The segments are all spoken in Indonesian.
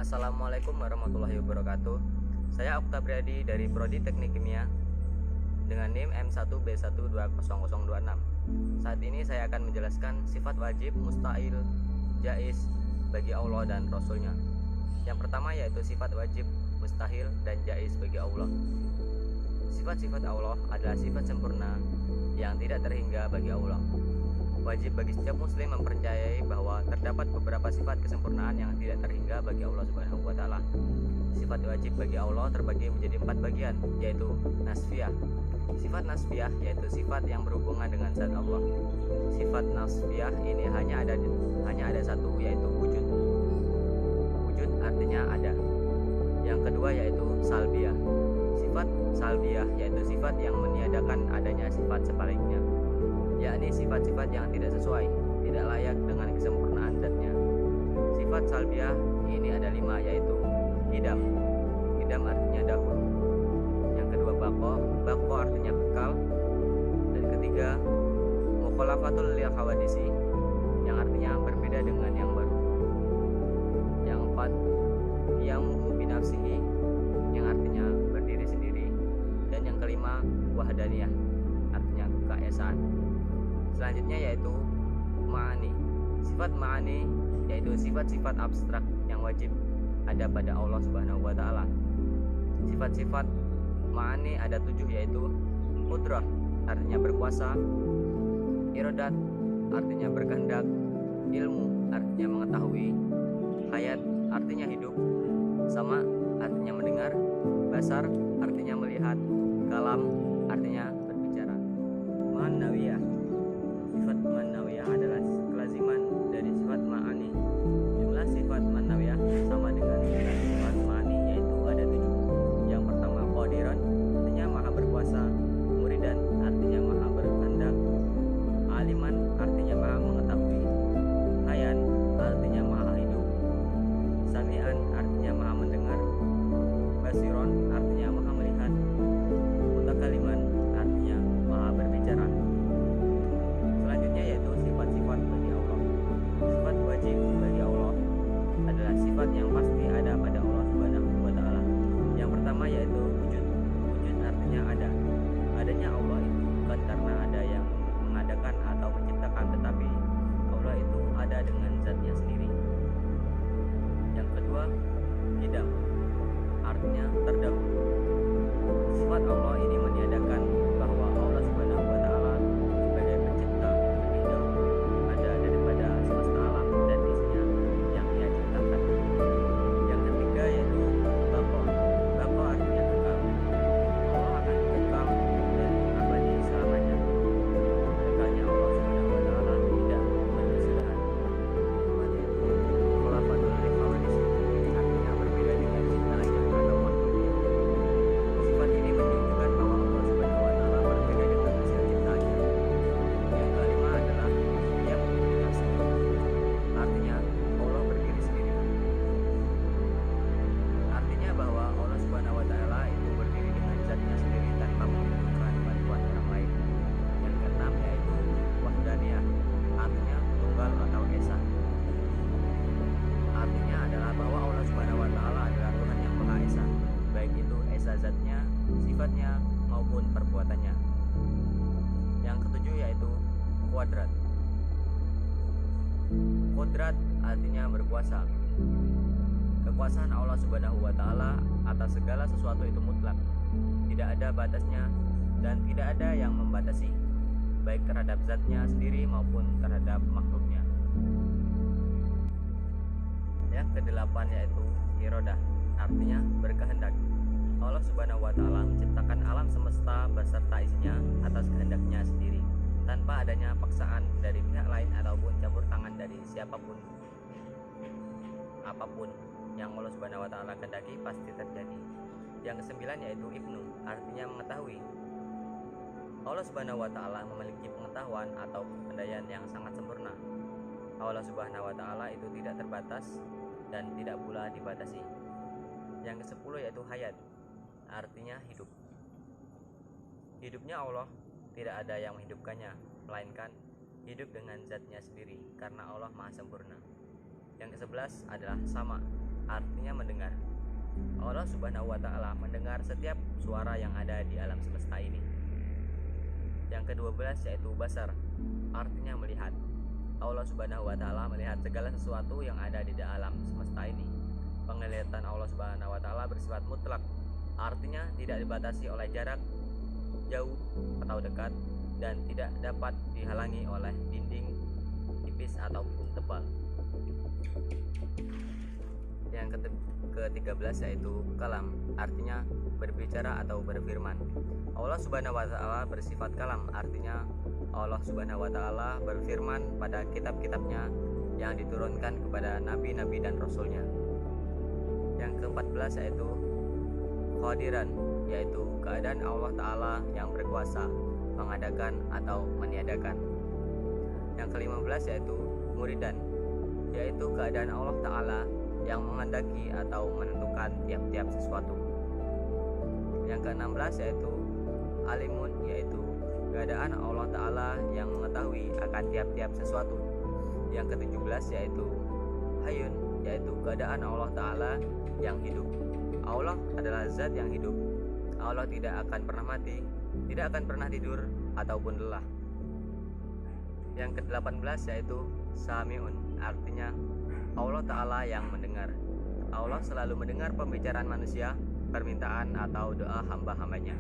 Assalamualaikum warahmatullahi wabarakatuh. Saya Oktabriadi dari Prodi Teknik Kimia dengan NIM M1B1200026. Saat ini saya akan menjelaskan sifat wajib, mustahil, jaiz bagi Allah dan Rasulnya. Yang pertama yaitu sifat wajib, mustahil, dan jaiz bagi Allah. Sifat-sifat Allah adalah sifat sempurna yang tidak terhingga bagi Allah. Wajib bagi setiap muslim mempercayai bahwa terdapat beberapa sifat kesempurnaan yang tidak terhingga bagi Allah Subhanahu wa taala. Sifat wajib bagi Allah terbagi menjadi 4 bagian, yaitu nasfiyah. Sifat nasfiyah yaitu sifat yang berhubungan dengan zat Allah. Sifat nasfiyah ini hanya ada satu, yaitu wujud. Wujud artinya ada. Yang kedua yaitu salbiyah. Sifat salbiyah yaitu sifat yang meniadakan adanya sifat sebaliknya, yakni sifat-sifat yang tidak sesuai, tidak layak dengan kesempurnaan zatnya. Sifat salbiyah ini ada 5, yaitu qidam. Qidam artinya dahulu. Yang kedua baqo artinya kekal. Dan ketiga mukhalafatul lil hawadisi, yang artinya berbeda dengan yang baru. Yang keempat qiyamuhu binafsihi, yang artinya berdiri sendiri. Dan yang kelima wahdaniyah, artinya keesaan. Selanjutnya yaitu ma'ani. Sifat ma'ani yaitu sifat-sifat abstrak yang wajib ada pada Allah Subhanahu wa taala. Sifat-sifat ma'ani ada 7, yaitu qudrah artinya berkuasa, iradat artinya berkehendak, ilmu artinya mengetahui, hayat artinya hidup, sama artinya mendengar, basar artinya melihat, kalam artinya berbicara. Ma'nawiyah. Sifat ma'nawiyah adalah kelaziman dari sifat ma'ani. Jumlah sifat ma'nawiyah sama dengan jumlah sifat ma'ani, yaitu ada 7. Yang pertama qadiran artinya maha berkuasa, muridan artinya maha berkehendak, aliman artinya maha mengetahui, hayan artinya maha hidup, sami'an artinya maha mendengar, basiron artinya maha melihat, mutakaliman artinya maha berbicara. Selanjutnya yaitu sifat-sifat bagi Allah. Sifat wajib bagi Allah adalah sifat yang pasti ada pada Allah Subhanahu wa taala. Yang pertama yaitu wujud. Wujud artinya ada. Adanya Allah itu bukan karena ada yang mengadakan atau menciptakan, tetapi Allah itu ada dengan zatnya sendiri. Yang kedua, qidam artinya terdahulu. Sifat Allah ini meniadakan bahwa Allah Subhanahu wa taala sebagai pencipta lebih dahulu ada daripada semesta alam dan isinya yang Ia ciptakan. Yang ketiga yaitu baqo. Baqo artinya kekal. Allah akan kekal dan abadi selamanya. Kekalnya Allah Subhanahu wa taala tidak berkesudahan. Khulafatul hawadis artinya berbeda dengan ciptaannya atau makhluknya. Sifat ini menunjukkan bahwa Allah Subhanahu wa taala berbeda dengan hasil ciptaannya. Yang kelima adalah qiyamuhu binafsihi, artinya Allah berdiri sendiri. Artinya bahwa Allah Subhanahu wa taala itu berdiri dengan zatnya sendiri tanpa membutuhkan bantuan orang lain. Yang keenam yaitu wahdaniyah, artinya tunggal atau esa. Artinya adalah bahwa Allah Subhanahu wa taala adalah Tuhan yang Maha Esa, baik itu esa zatnya, sifatnya maupun perbuatannya. Yang ketujuh yaitu kuadrat. Qudrat artinya berkuasa. Kekuasaan Allah Subhanahu wa taala atas segala sesuatu itu mutlak. Tidak ada batasnya dan tidak ada yang membatasi, baik terhadap zatnya sendiri maupun terhadap makhluknya. Yang kedelapan yaitu iradah, artinya berkehendak. Allah Subhanahu wa taala menciptakan alam semesta beserta isinya atas kehendaknya sendiri, tanpa adanya paksaan dari pihak lain ataupun campur tangan dari siapapun. Apapun yang Allah Subhanahu wa taala kehendaki pasti terjadi. Yang kesembilan yaitu ibnu, artinya mengetahui. Allah Subhanahu wa taala memiliki pengetahuan atau kepandaian yang sangat sempurna. Allah Subhanahu wa taala itu tidak terbatas dan tidak pula dibatasi. Yang ke-10 yaitu hayat, artinya hidup. Hidupnya Allah tidak ada yang menghidupkannya, melainkan hidup dengan zatnya sendiri karena Allah maha sempurna. Yang ke-11 adalah sama, artinya mendengar. Allah Subhanahu wa Ta'ala mendengar setiap suara yang ada di alam semesta ini. Yang ke-12 yaitu basar, artinya melihat. Allah Subhanahu wa Ta'ala melihat segala sesuatu yang ada di alam semesta ini. Penglihatan Allah Subhanahu wa Ta'ala bersifat mutlak, artinya tidak dibatasi oleh jarak jauh atau dekat dan tidak dapat dihalangi oleh dinding tipis ataupun tebal. Yang ke-13 yaitu kalam, artinya berbicara atau berfirman. Allah Subhanahu wa Ta'ala bersifat kalam, artinya Allah Subhanahu wa Ta'ala berfirman pada kitab-kitabnya yang diturunkan kepada nabi-nabi dan rasulnya. Yang ke-14 yaitu qadiran, yaitu keadaan Allah Ta'ala yang berkuasa mengadakan atau meniadakan. Yang ke-15 yaitu muridan, yaitu keadaan Allah Ta'ala yang menghendaki atau menentukan tiap-tiap sesuatu. Yang ke-16 yaitu alimun, yaitu keadaan Allah Ta'ala yang mengetahui akan tiap-tiap sesuatu. Yang ke-17 yaitu hayun, yaitu keadaan Allah Ta'ala yang hidup. Allah adalah zat yang hidup. Allah tidak akan pernah mati, tidak akan pernah tidur ataupun lelah. Yang ke-18 yaitu sami'un, artinya Allah Ta'ala yang mendengar. Allah selalu mendengar pembicaraan manusia, permintaan atau doa hamba-hambanya.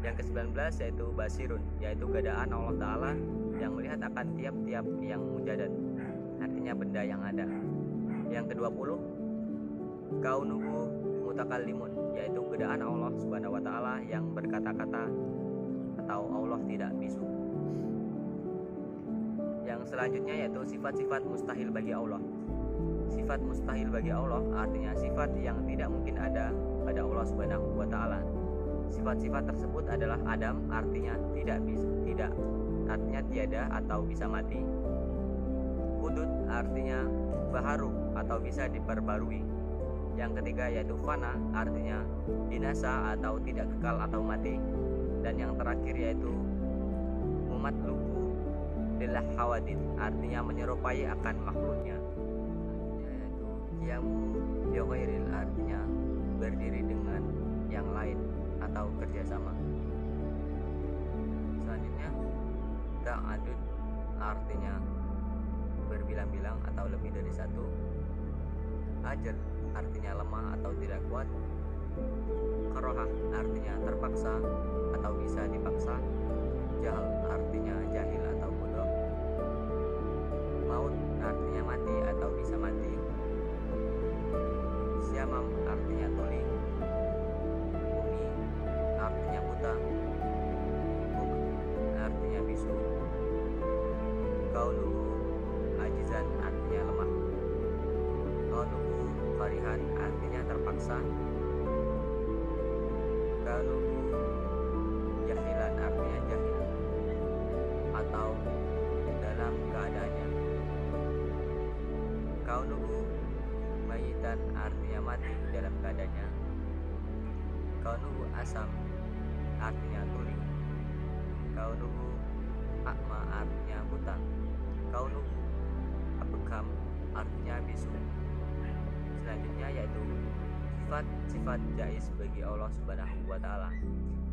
Yang ke-19 yaitu basirun, yaitu keadaan Allah Ta'ala yang melihat akan tiap-tiap yang mujadat, artinya benda yang ada. Yang ke-20 kaunuhu mutakallimun, yaitu keadaan Allah Subhanahu wa Ta'ala yang berkata-kata atau Allah tidak bisu. Yang selanjutnya yaitu sifat-sifat mustahil bagi Allah. Sifat mustahil bagi Allah artinya sifat yang tidak mungkin ada pada Allah Subhanahu wa Ta'ala. Sifat-sifat tersebut adalah adam, artinya tidak artinya tiada atau bisa mati. Hudud artinya baharu atau bisa diperbarui. Yang ketiga yaitu fana, artinya binasa atau tidak kekal atau mati. Dan yang terakhir yaitu mumatluku lillah hawadith, artinya menyerupai akan makhluknya. Yaitu qiyamu bi ghairil, artinya berdiri dengan yang lain atau kerjasama. Selanjutnya ta'adud, artinya berbilang-bilang atau lebih dari satu. Ajal, artinya lemah atau tidak kuat. Karohah, artinya terpaksa atau bisa dipaksa. Jahal, artinya jahil atau bodoh. Maut, artinya mati atau bisa mati. Syamam, artinya tuli. Umi, artinya buta. Buk, artinya bisu. Kauluhu ajizan, artinya lemah. Kauluhu farihan, artinya terpaksa. Kauluhu jahilan, artinya jahil atau dalam keadaannya. Kaunuhu mayitan, artinya mati dalam keadaannya. Kaunuhu asam, artinya tuli. Kaunuhu akma, artinya buta. Kaunuhu abkam, artinya bisu. Selanjutnya yaitu sifat-sifat jaiz bagi Allah Subhanahu wa Ta'ala.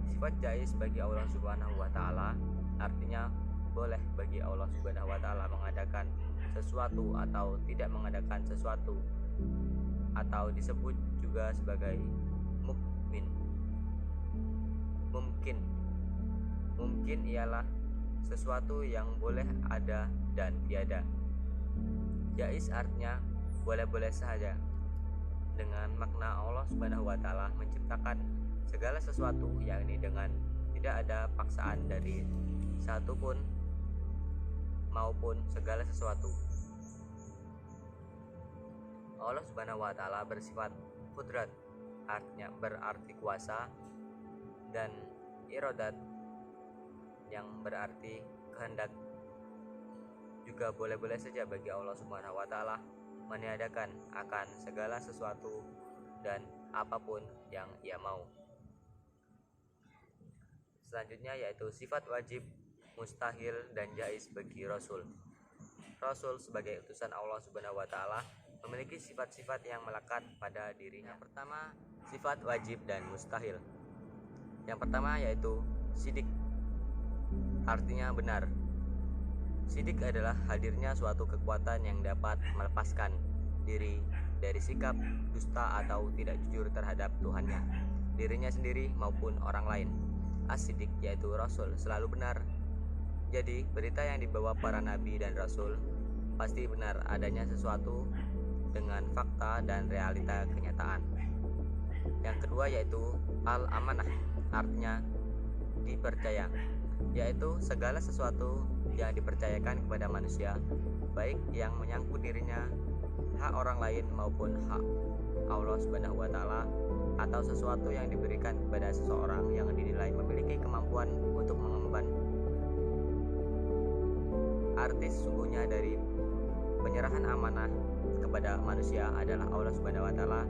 Sifat jaiz bagi Allah Subhanahu wa Ta'ala artinya boleh bagi Allah Subhanahu wa Ta'ala mengadakan sesuatu atau tidak mengadakan sesuatu, atau disebut juga sebagai mukmin. Mungkin ialah sesuatu yang boleh ada dan tiada. Jaiz artinya boleh-boleh saja, dengan makna Allah Subhanahu wa Ta'ala menciptakan segala sesuatu, yakni dengan tidak ada paksaan dari satu pun maupun segala sesuatu. Allah Subhanahu wa Ta'ala bersifat qudrat, artinya berarti kuasa, dan iradat yang berarti kehendak. Juga boleh-boleh saja bagi Allah Subhanahu wa Ta'ala meniadakan akan segala sesuatu dan apapun yang Ia mau. Selanjutnya yaitu sifat wajib, mustahil, dan jaiz bagi Rasul. Rasul sebagai utusan Allah Subhanahu wa Ta'ala memiliki sifat-sifat yang melekat pada dirinya. Yang pertama, sifat wajib dan mustahil. Yang pertama yaitu sidik, artinya benar. Sidik adalah hadirnya suatu kekuatan yang dapat melepaskan diri dari sikap dusta atau tidak jujur terhadap Tuhannya, dirinya sendiri maupun orang lain. As-Siddiq yaitu Rasul selalu benar. Jadi berita yang dibawa para nabi dan rasul pasti benar adanya sesuatu dengan fakta dan realita kenyataan. Yang kedua yaitu al-amanah, artinya dipercaya, yaitu segala sesuatu yang dipercayakan kepada manusia, baik yang menyangkut dirinya, hak orang lain maupun hak Allah Subhanahu wa taala, atau sesuatu yang diberikan kepada seseorang yang dinilai memiliki kemampuan untuk mengemban. Arti sesungguhnya dari penyerahan amanah kepada manusia adalah Allah Subhanahu wa taala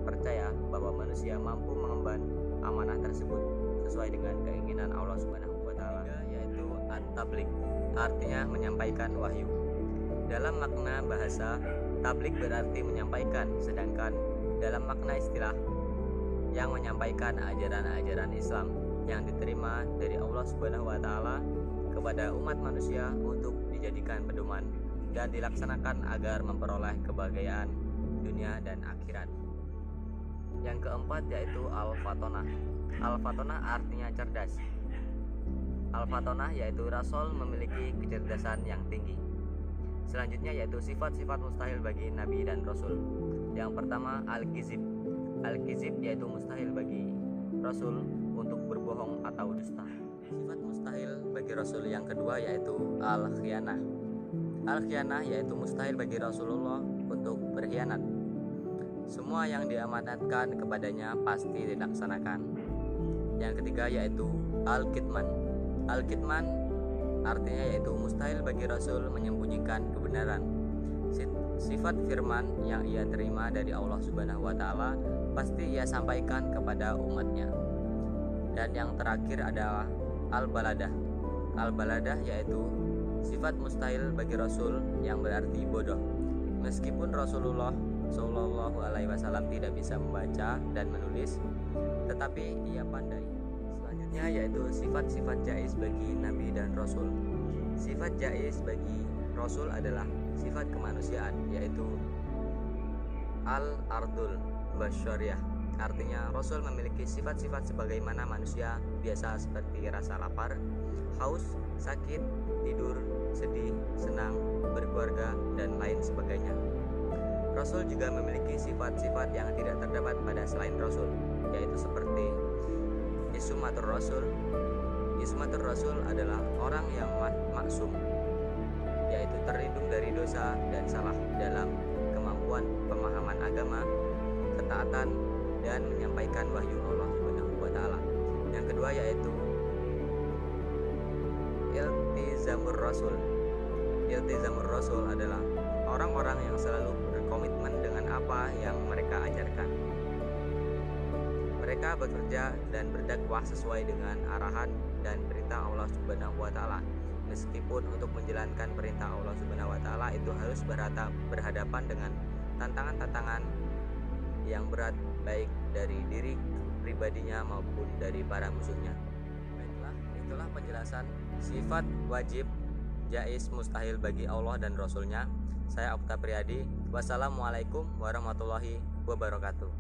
percaya bahwa manusia mampu mengemban amanah tersebut sesuai dengan keinginan Allah Subhanahu wa taala, yaitu at-tabligh, artinya menyampaikan wahyu. Dalam makna bahasa, tabligh berarti menyampaikan, sedangkan dalam makna istilah yang menyampaikan ajaran-ajaran Islam yang diterima dari Allah Subhanahu wa taala kepada umat manusia untuk dijadikan pedoman dan dilaksanakan agar memperoleh kebahagiaan dunia dan akhirat. Yang keempat yaitu al-fatonah. Al-fatonah artinya cerdas. Al-fatonah yaitu Rasul memiliki kecerdasan yang tinggi. Selanjutnya yaitu sifat-sifat mustahil bagi nabi dan rasul. Yang pertama al-kizib. Al-kizib yaitu mustahil bagi Rasul untuk berbohong atau dusta. Sifat mustahil bagi Rasul yang kedua yaitu al-khianah. Al-khianah yaitu mustahil bagi Rasulullah untuk berkhianat. Semua yang diamanatkan kepadanya pasti dilaksanakan. Yang ketiga yaitu al-kitman. Al-kitman artinya yaitu mustahil bagi Rasul menyembunyikan kebenaran. Sifat firman yang ia terima dari Allah Subhanahu wa taala pasti ia sampaikan kepada umatnya. Dan yang terakhir adalah al-baladah. Al-baladah yaitu sifat mustahil bagi Rasul yang berarti bodoh. Meskipun Rasulullah Shallallahu Alaihi Wasallam tidak bisa membaca dan menulis, tetapi ia pandai. Selanjutnya yaitu sifat-sifat jaiz bagi nabi dan rasul. Sifat jaiz bagi Rasul adalah sifat kemanusiaan, yaitu al-ardul basyariyah, artinya Rasul memiliki sifat-sifat sebagaimana manusia biasa seperti rasa lapar, haus, sakit, tidur, sedih, senang, berkeluarga, dan lain sebagainya. Rasul juga memiliki sifat-sifat yang tidak terdapat pada selain Rasul, yaitu seperti ismatur Rasul. Ismatur Rasul adalah orang yang maksum, yaitu terlindung dari dosa dan salah dalam kemampuan pemahaman agama, ketaatan, dan menyampaikan wahyu Allah Subhanahu wa taala. Yang kedua yaitu iltizamur Rasul. Iltizamur Rasul adalah orang-orang yang selalu berkomitmen dengan apa yang mereka ajarkan. Mereka bekerja dan berdakwah sesuai dengan arahan dan perintah Allah Subhanahu wa taala. Meskipun untuk menjalankan perintah Allah Subhanahu wa taala itu harus berhadapan dengan tantangan-tantangan yang berat, baik dari diri pribadinya maupun dari para musuhnya. Baiklah, itulah penjelasan sifat wajib, jaiz, mustahil bagi Allah dan Rasulnya. Saya Okta Priyadi. Wassalamualaikum warahmatullahi wabarakatuh.